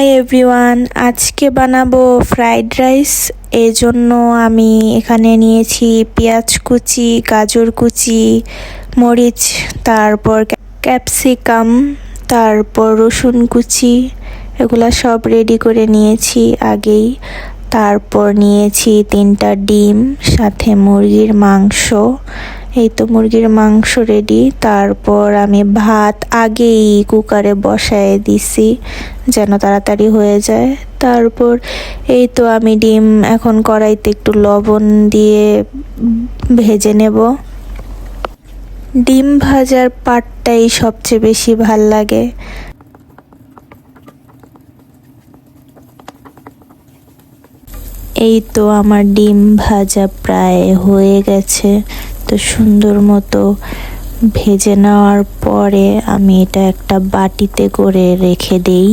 Hi everyone, আজকে বানাবো fried rice. এজন্য আমি এখানে নিয়েছি পেঁয়াজ কুচি, গাজর কুচি, মরিচ, তারপর ক্যাপসিকাম, তারপর রসুন কুচি, এগুলা সব রেডি করে নিয়েছি আগেই। তারপর নিয়েছি 3টা ডিম, সাথে মুরগির মাংস। এই তো মুরগির মাংস রেডি। তারপর আমি ভাত আগেই কুকারে বসায় দিছি যেন তাড়াতাড়ি হয়ে যায়। তারপর এই তো আমি ডিম এখন কড়াইতে একটু লবণ দিয়ে ভেজে নেব। ডিম ভাজার পার্টটাই সবচেয়ে বেশি ভাল লাগে। এই তো আমার ডিম ভাজা প্রায় হয়ে গেছে। তো সুন্দর মতো ভেজে নেওয়ার পরে আমি এটা একটা বাটিতে করে রেখে দেই।